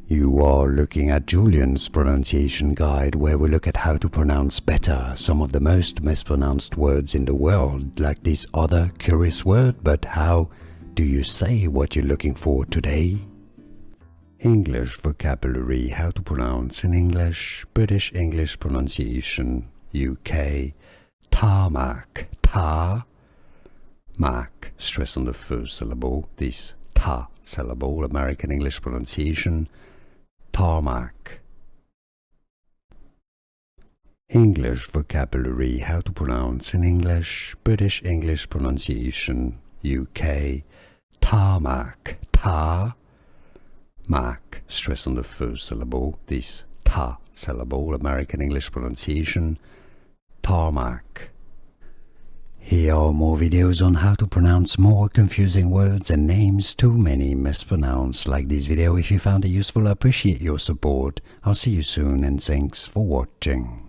You are looking at Julian's pronunciation guide, where we look at how to pronounce better some of the most mispronounced words in the world, like this other curious word. But how do you say what you're looking for today? English vocabulary, how to pronounce in English, British English pronunciation, UK, tarmac, mac, stress on the first syllable, this ta syllable, American English pronunciation, tarmac. English vocabulary, how to pronounce in English, British English pronunciation, UK, tarmac, mac, stress on the first syllable, this ta syllable, American English pronunciation, tarmac. Here are more videos on how to pronounce more confusing words and names too many mispronounced. Like this video if you found it useful. I appreciate your support. I'll see you soon and thanks for watching.